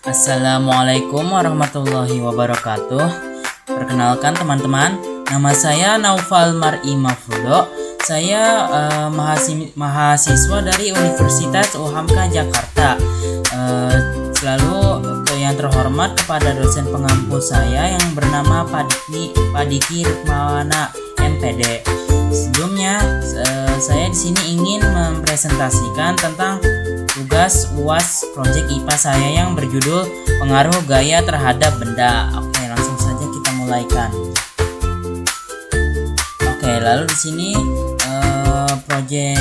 Assalamualaikum warahmatullahi wabarakatuh. Perkenalkan teman-teman, nama saya Naufal Mar'i Mafrudo. Saya mahasiswa dari Universitas UHAMKA Jakarta. Selalu yang terhormat kepada dosen pengampu saya yang bernama Padiki Rukmawana MPD. Sebelumnya, saya di sini ingin mempresentasikan tentang tugas UAS Project IPA saya yang berjudul Pengaruh Gaya Terhadap Benda. Oke, langsung saja kita mulaikan. Oke, lalu di sini project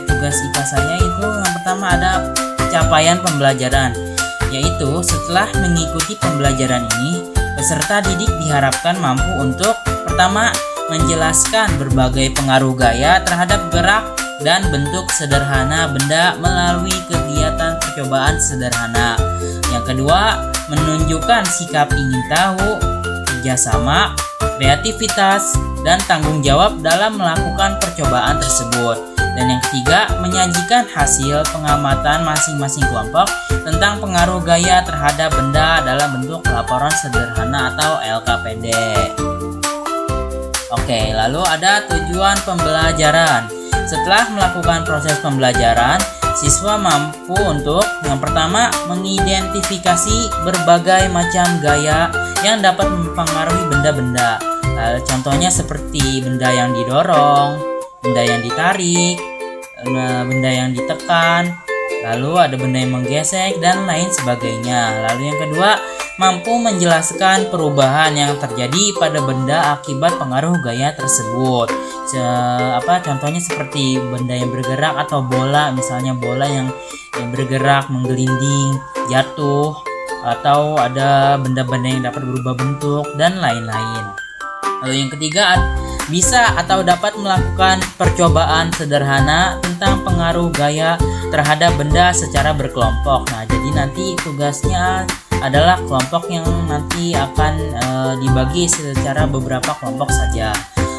tugas IPA saya itu yang pertama ada capaian pembelajaran, yaitu setelah mengikuti pembelajaran ini, peserta didik diharapkan mampu untuk pertama menjelaskan berbagai pengaruh gaya terhadap gerak dan bentuk sederhana benda melalui kegiatan percobaan sederhana. Yang kedua, menunjukkan sikap ingin tahu, kerjasama, kreativitas, dan tanggung jawab dalam melakukan percobaan tersebut. Dan yang ketiga, menyajikan hasil pengamatan masing-masing kelompok tentang pengaruh gaya terhadap benda dalam bentuk laporan sederhana atau LKPD. Oke, lalu ada tujuan pembelajaran. Setelah melakukan proses pembelajaran, siswa mampu untuk yang pertama mengidentifikasi berbagai macam gaya yang dapat mempengaruhi benda-benda. Contohnya seperti benda yang didorong, benda yang ditarik, benda yang ditekan, lalu ada benda yang menggesek dan lain sebagainya. Lalu yang kedua, mampu menjelaskan perubahan yang terjadi pada benda akibat pengaruh gaya tersebut. Contohnya seperti benda yang bergerak atau bola, misalnya bola yang bergerak, menggelinding, jatuh, atau ada benda-benda yang dapat berubah bentuk dan lain-lain. Lalu yang ketiga, bisa atau dapat melakukan percobaan sederhana tentang pengaruh gaya terhadap benda secara berkelompok. Nah, jadi nanti tugasnya adalah kelompok yang nanti akan dibagi secara beberapa kelompok saja.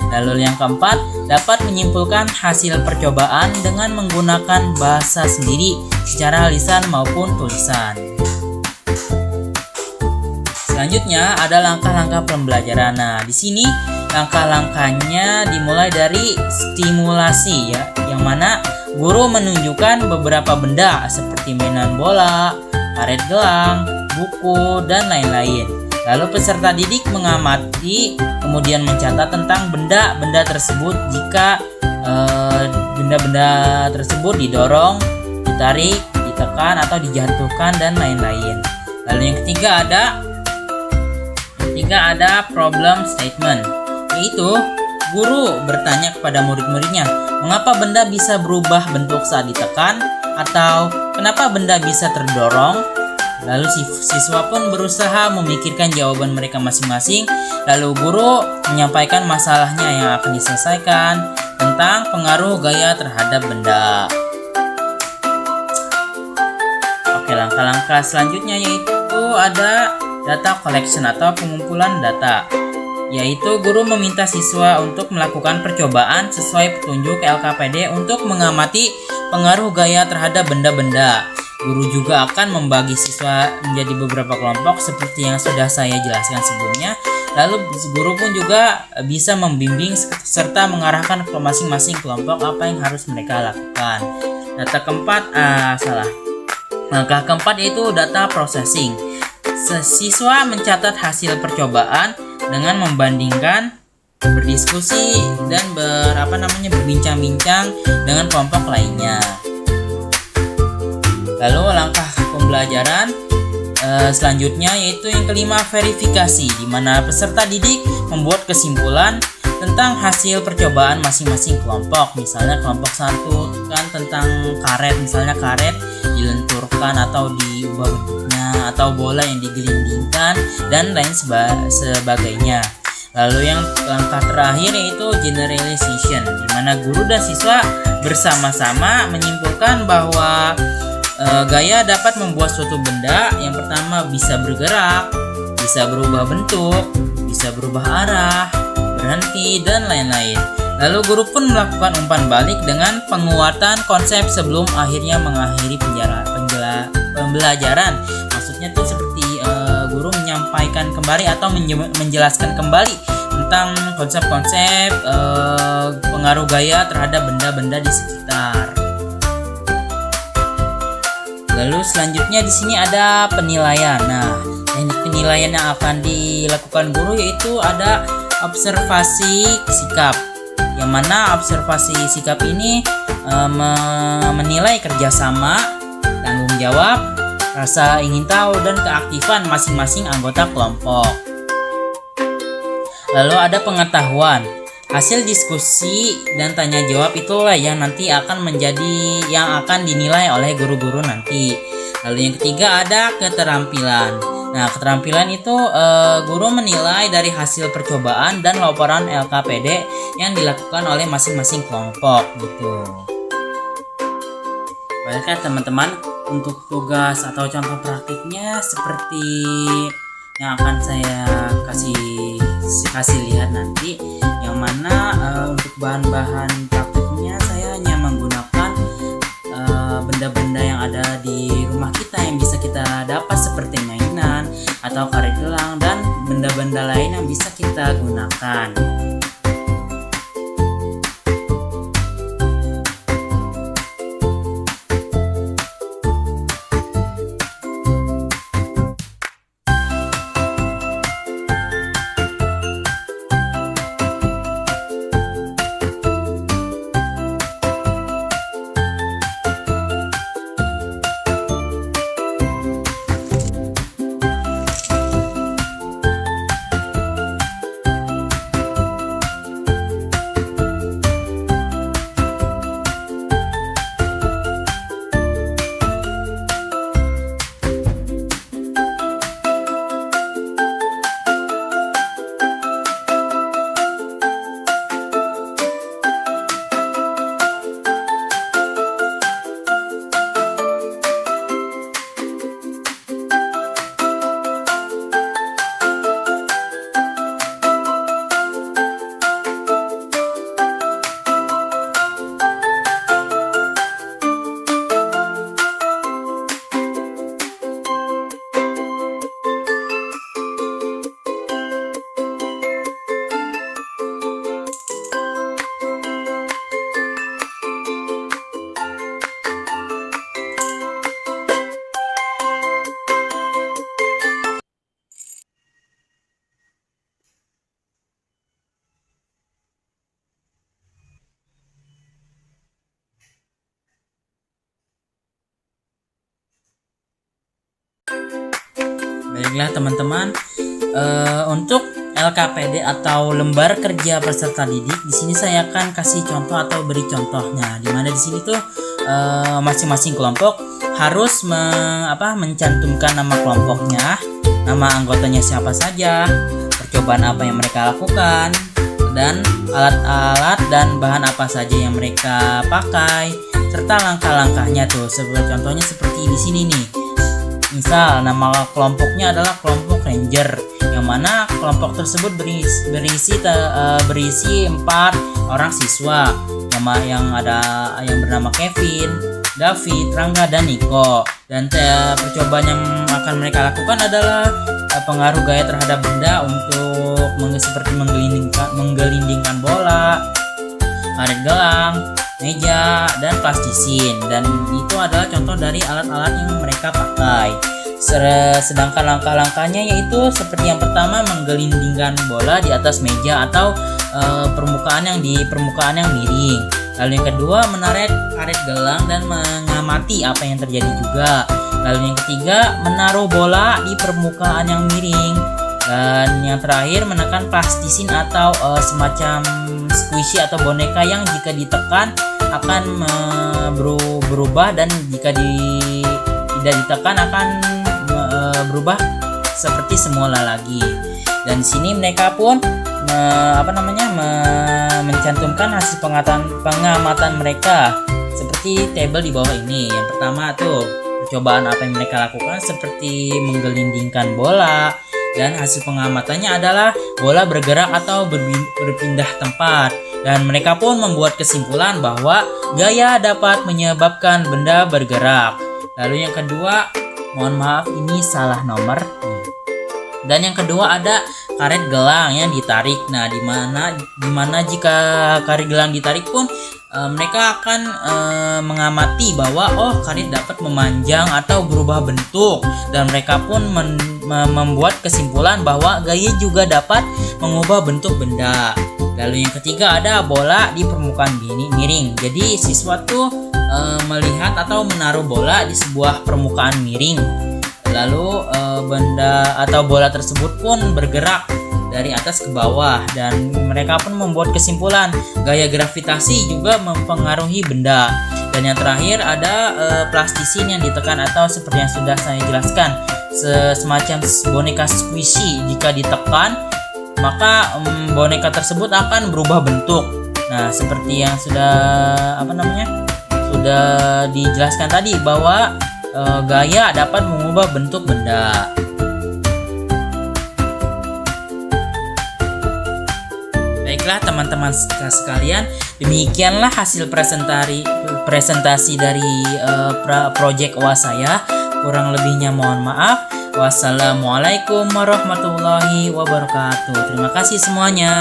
Lalu yang keempat, dapat menyimpulkan hasil percobaan dengan menggunakan bahasa sendiri secara lisan maupun tulisan. Selanjutnya ada langkah-langkah pembelajaran. Nah, di sini langkah-langkahnya dimulai dari stimulasi ya, yang mana guru menunjukkan beberapa benda seperti mainan bola, karet gelang, buku, dan lain-lain. Lalu peserta didik mengamati, kemudian mencatat tentang benda-benda tersebut jika benda-benda tersebut didorong, ditarik, ditekan, atau dijatuhkan, dan lain-lain. Lalu yang ketiga ada problem statement, yaitu guru bertanya kepada murid-muridnya, mengapa benda bisa berubah bentuk saat ditekan, atau kenapa benda bisa terdorong. Lalu siswa pun berusaha memikirkan jawaban mereka masing-masing. Lalu guru menyampaikan masalahnya yang akan diselesaikan tentang pengaruh gaya terhadap benda. Oke, langkah-langkah selanjutnya yaitu ada data collection atau pengumpulan data, yaitu guru meminta siswa untuk melakukan percobaan sesuai petunjuk LKPD untuk mengamati pengaruh gaya terhadap benda-benda. Guru juga akan membagi siswa menjadi beberapa kelompok seperti yang sudah saya jelaskan sebelumnya. Lalu guru pun juga bisa membimbing serta mengarahkan ke masing-masing kelompok apa yang harus mereka lakukan. Langkah keempat yaitu data processing. Siswa mencatat hasil percobaan dengan membandingkan, berdiskusi, dan berbincang-bincang dengan kelompok lainnya. Lalu langkah pembelajaran selanjutnya yaitu yang kelima, verifikasi, di mana peserta didik membuat kesimpulan tentang hasil percobaan masing-masing kelompok. Misalnya kelompok 1 kan tentang karet, misalnya karet dilenturkan atau diubah bentuknya, atau bola yang digelindingkan, dan lain sebagainya. Lalu yang langkah terakhir yaitu generalization, di mana guru dan siswa bersama-sama menyimpulkan bahwa gaya dapat membuat suatu benda yang pertama bisa bergerak, bisa berubah bentuk, bisa berubah arah, berhenti, dan lain-lain. Lalu guru pun melakukan umpan balik dengan penguatan konsep sebelum akhirnya mengakhiri pembelajaran. Maksudnya tuh seperti guru menyampaikan kembali atau menjelaskan kembali tentang konsep-konsep pengaruh gaya terhadap benda-benda di sekitar. Lalu selanjutnya di sini ada penilaian. Nah, teknik penilaian yang akan dilakukan guru yaitu ada observasi sikap. Yang mana observasi sikap ini menilai kerjasama, tanggung jawab, rasa ingin tahu, dan keaktifan masing-masing anggota kelompok. Lalu ada pengetahuan. Hasil diskusi dan tanya jawab itulah yang nanti akan dinilai oleh guru-guru nanti. Lalu yang ketiga ada keterampilan. Nah, keterampilan itu guru menilai dari hasil percobaan dan laporan LKPD yang dilakukan oleh masing-masing kelompok gitu. Baiklah teman-teman, untuk tugas atau contoh praktiknya seperti yang akan saya kasih lihat nanti, yang mana untuk bahan-bahan praktiknya saya hanya menggunakan benda-benda yang ada di rumah kita yang bisa kita dapat seperti mainan atau karet gelang dan benda-benda lain yang bisa kita gunakan. Baiklah teman-teman, untuk LKPD atau lembar kerja peserta didik, di sini saya akan kasih contoh atau beri contohnya. Dimana di sini tuh masing-masing kelompok harus mencantumkan nama kelompoknya, nama anggotanya siapa saja, percobaan apa yang mereka lakukan, dan alat-alat dan bahan apa saja yang mereka pakai, serta langkah-langkahnya tuh. Contohnya seperti di sini nih. Misal nama kelompoknya adalah kelompok Ranger, yang mana kelompok tersebut berisi 4 orang siswa, yang bernama Kevin, David, Rangga, dan Niko. Dan percobaan yang akan mereka lakukan adalah pengaruh gaya terhadap benda untuk seperti menggelindingkan bola, karet gelang, meja, dan plastisin. Dan itu adalah contoh dari alat-alat yang mereka pakai. Sedangkan langkah-langkahnya yaitu seperti yang pertama, menggelindingkan bola di atas meja atau permukaan yang miring. Lalu yang kedua, menarik karet gelang dan mengamati apa yang terjadi juga. Lalu yang ketiga, menaruh bola di permukaan yang miring. Dan yang terakhir, menekan plastisin atau semacam squishy atau boneka yang jika ditekan akan berubah, dan jika tidak ditekan akan berubah seperti semula lagi. Dan di sini mereka pun mencantumkan hasil pengamatan mereka seperti tabel di bawah ini. Yang pertama tuh percobaan apa yang mereka lakukan seperti menggelindingkan bola, dan hasil pengamatannya adalah bola bergerak atau berpindah tempat. Dan mereka pun membuat kesimpulan bahwa gaya dapat menyebabkan benda bergerak. Lalu yang kedua, mohon maaf ini salah nomor. Dan yang kedua ada karet gelang yang ditarik. Nah, dimana jika karet gelang ditarik pun mereka akan mengamati bahwa karet dapat memanjang atau berubah bentuk, dan mereka pun membuat kesimpulan bahwa gaya juga dapat mengubah bentuk benda. Lalu yang ketiga ada bola di permukaan miring. Jadi siswa tuh melihat atau menaruh bola di sebuah permukaan miring. Lalu benda atau bola tersebut pun bergerak dari atas ke bawah, dan mereka pun membuat kesimpulan gaya gravitasi juga mempengaruhi benda. Dan yang terakhir ada plastisin yang ditekan, atau seperti yang sudah saya jelaskan, semacam boneka squishy. Jika ditekan maka boneka tersebut akan berubah bentuk. Nah, seperti yang sudah dijelaskan tadi bahwa gaya dapat mengubah bentuk benda. Baiklah teman-teman sekalian, demikianlah hasil presentasi dari project UAS saya. Kurang lebihnya mohon maaf. Wassalamualaikum warahmatullahi wabarakatuh. Terima kasih semuanya.